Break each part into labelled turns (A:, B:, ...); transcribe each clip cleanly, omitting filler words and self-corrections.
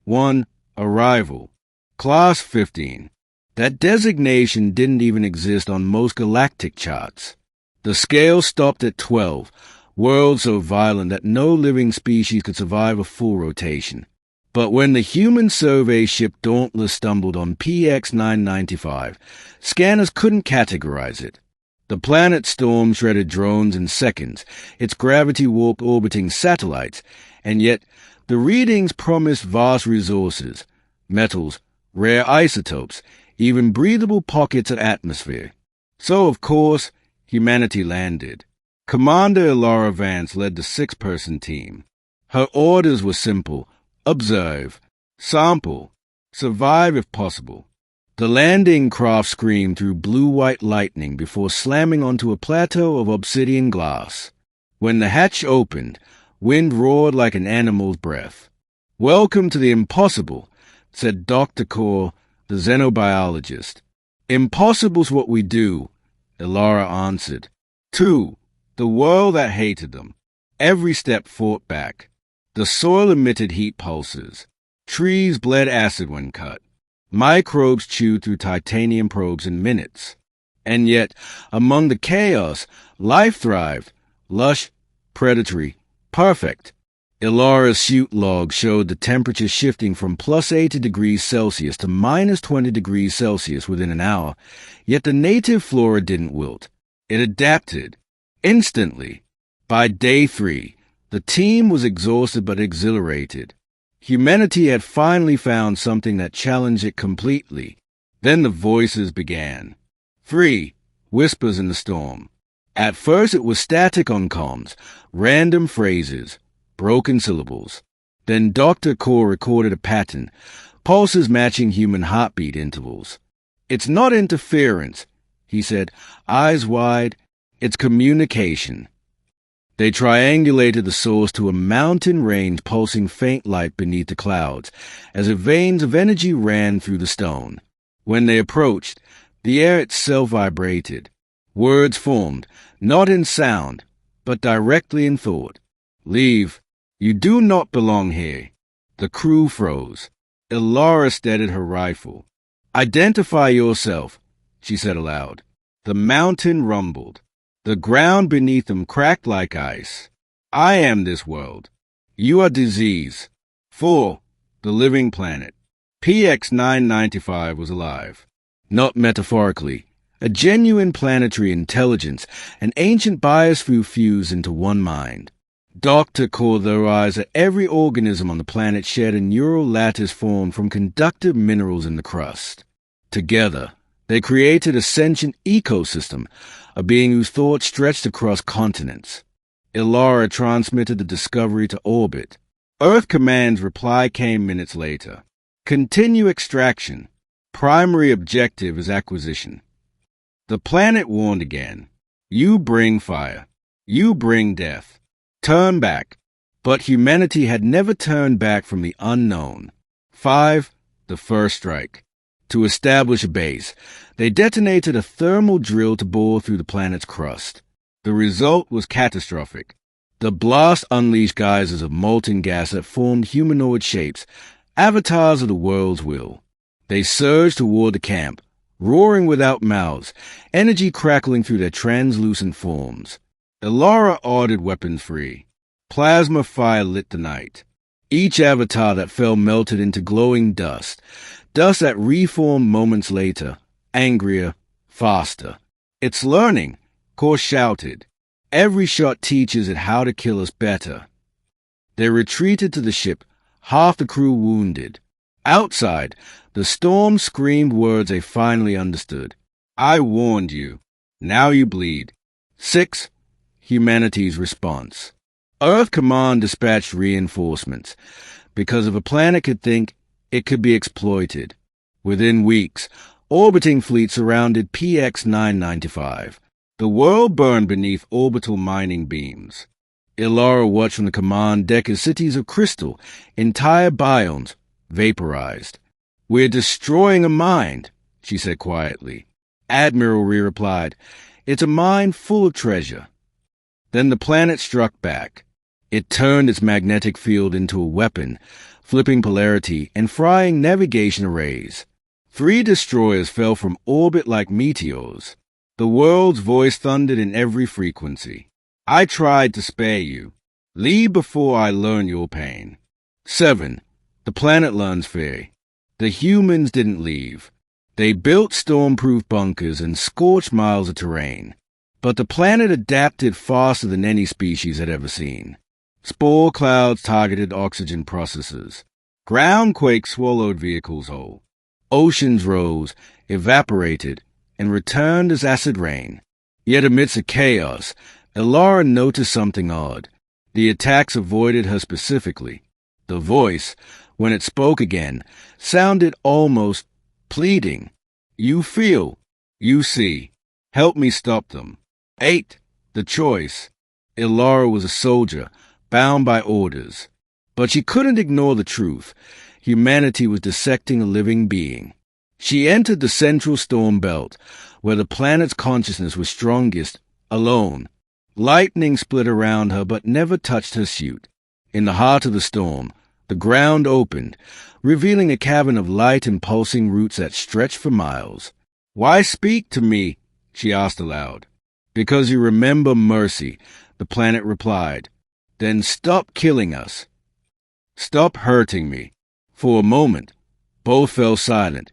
A: 1. Arrival. Class-15. That designation didn't even exist on most galactic charts. The scale stopped at 12, worlds so violent that no living species could survive a full rotation. But when the human survey ship Dauntless stumbled on PX 995, scanners couldn't categorize it. The planet storm-shredded drones in seconds, its gravity-warped orbiting satellites, and yet the readings promised vast resources, metals, rare isotopes, even breathable pockets of atmosphere. So, of course, humanity landed. Commander Ilara Vance led the 6-person team. Her orders were simple: observe, sample, survive if possible. The landing craft screamed through blue-white lightning before slamming onto a plateau of obsidian glass. When the hatch opened, wind roared like an animal's breath. "Welcome to the impossible," said Dr. Core, the xenobiologist. "Impossible's what we do," Ilara answered. 2. The world that hated them. Every step fought back. The soil emitted heat pulses. Trees bled acid when cut. Microbes chewed through titanium probes in minutes. And yet, among the chaos, life thrived. Lush, predatory, perfect. Ilara's chute log showed the temperature shifting from plus 80 degrees Celsius to minus 20 degrees Celsius within an hour. Yet the native flora didn't wilt. It adapted. Instantly. By day 3, the team was exhausted but exhilarated. Humanity had finally found something that challenged it completely. Then the voices began. 3. Whispers in the storm. At first it was static on comms, random phrases, broken syllables. Then Dr. Core recorded a pattern, pulses matching human heartbeat intervals. "It's not interference," he said, eyes wide. "It's communication." They triangulated the source to a mountain range pulsing faint light beneath the clouds, as if veins of energy ran through the stone. When they approached, the air itself vibrated. Words formed, not in sound, but directly in thought. "Leave. You do not belong here." The crew froze. Ilara steadied her rifle. "Identify yourself," she said aloud. The mountain rumbled. The ground beneath them cracked like ice. "I am this world. You are disease." 4. The living planet. PX 995 was alive. Not metaphorically. A genuine planetary intelligence, an ancient biosphere fused into one mind. Dr. Core theorized that every organism on the planet shared a neural lattice formed from conductive minerals in the crust. Together, they created a sentient ecosystem, a being whose thought stretched across continents. Ilara transmitted the discovery to orbit. Earth Command's reply came minutes later. "Continue extraction. Primary objective is acquisition." The planet warned again. "You bring fire. You bring death. Turn back." But humanity had never turned back from the unknown. 5. The first strike. To establish a base, they detonated a thermal drill to bore through the planet's crust. The result was catastrophic. The blast unleashed geysers of molten gas that formed humanoid shapes, avatars of the world's will. They surged toward the camp, roaring without mouths, energy crackling through their translucent forms. Ilara ordered weapons free. Plasma fire lit the night. Each avatar that fell melted into glowing dust that reformed moments later, angrier, faster. "It's learning," Core shouted. "Every shot teaches it how to kill us better." They retreated to the ship, half the crew wounded. Outside, the storm screamed words they finally understood. "I warned you. Now you bleed." 6. Humanity's response. Earth Command dispatched reinforcements. Because if a planet could think, it could be exploited. Within weeks, orbiting fleets surrounded PX 995. The world burned beneath orbital mining beams. Ilara watched from the command deck as cities of crystal, entire biomes, vaporized. "We're destroying a mind," she said quietly. Admiral Rhea replied, "It's a mine full of treasure." Then the planet struck back. It turned its magnetic field into a weapon, flipping polarity and frying navigation arrays. 3 destroyers fell from orbit like meteors. The world's voice thundered in every frequency. I tried to spare you. Leave before I learn your pain. 7. The planet learns fear. The humans didn't leave. They built storm-proof bunkers and scorched miles of terrain. But the planet adapted faster than any species had ever seen. Spore clouds targeted oxygen processors. Groundquakes swallowed vehicles whole. Oceans rose, evaporated, and returned as acid rain. Yet amidst the chaos, Elara noticed something odd. The attacks avoided her specifically. The voice, when it spoke again, sounded almost pleading. You feel. You see. Help me stop them. 8. The choice. Elara was a soldier, bound by orders. But she couldn't ignore the truth. Humanity was dissecting a living being. She entered the central storm belt, where the planet's consciousness was strongest, alone. Lightning split around her but never touched her suit. In the heart of the storm, the ground opened, revealing a cavern of light and pulsing roots that stretched for miles. Why speak to me? She asked aloud. Because you remember mercy, the planet replied. Then stop killing us. Stop hurting me. For a moment, both fell silent,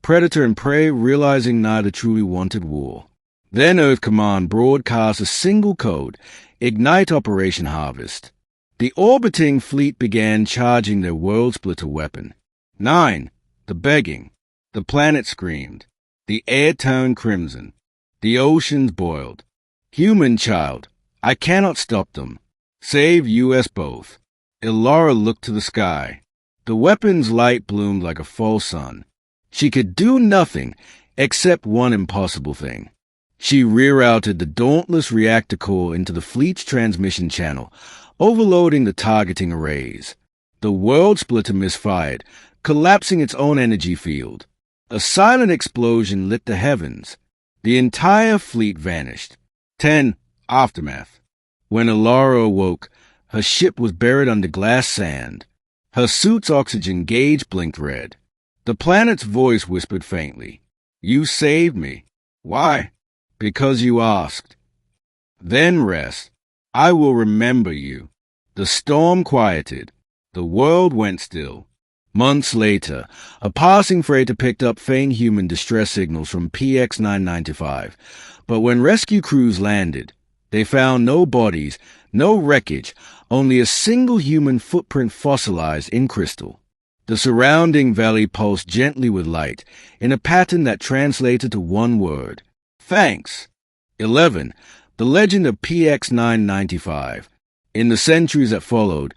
A: predator and prey realizing neither truly wanted war. Then Earth Command broadcast a single code, Ignite Operation Harvest. The orbiting fleet began charging their world-splitter weapon. 9. The begging. The planet screamed. The air turned crimson. The oceans boiled. Human child, I cannot stop them. Save you us both. Elara looked to the sky. The weapon's light bloomed like a fall sun. She could do nothing except one impossible thing. She rerouted the dauntless reactor core into the fleet's transmission channel, overloading the targeting arrays. The world splitter misfired, collapsing its own energy field. A silent explosion lit the heavens. The entire fleet vanished. 10. Aftermath. When Elara awoke, her ship was buried under glass sand. Her suit's oxygen gauge blinked red. The planet's voice whispered faintly, You saved me. Why? Because you asked. Then rest. I will remember you. The storm quieted. The world went still. Months later, a passing freighter picked up faint human distress signals from PX-995. But when rescue crews landed, they found no bodies, no wreckage, only a single human footprint fossilized in crystal. The surrounding valley pulsed gently with light, in a pattern that translated to one word. Thanks. 11. The legend of PX-995. In the centuries that followed,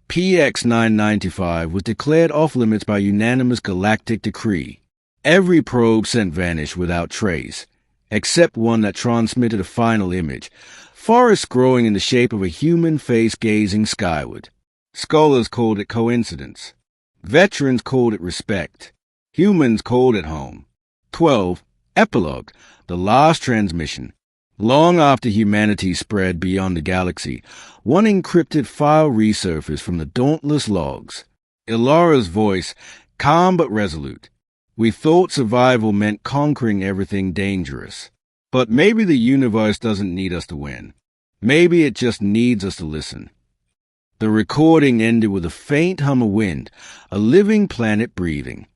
A: PX-995 was declared off-limits by unanimous galactic decree. Every probe sent vanished without trace, except one that transmitted a final image, forests growing in the shape of a human face gazing skyward. Scholars called it coincidence. Veterans called it respect. Humans called it home. 12. Epilogue, the last transmission. Long after humanity spread beyond the galaxy, one encrypted file resurfaced from the dauntless logs. Elara's voice, calm but resolute. We thought survival meant conquering everything dangerous. But maybe the universe doesn't need us to win. Maybe it just needs us to listen. The recording ended with a faint hum of wind, a living planet breathing.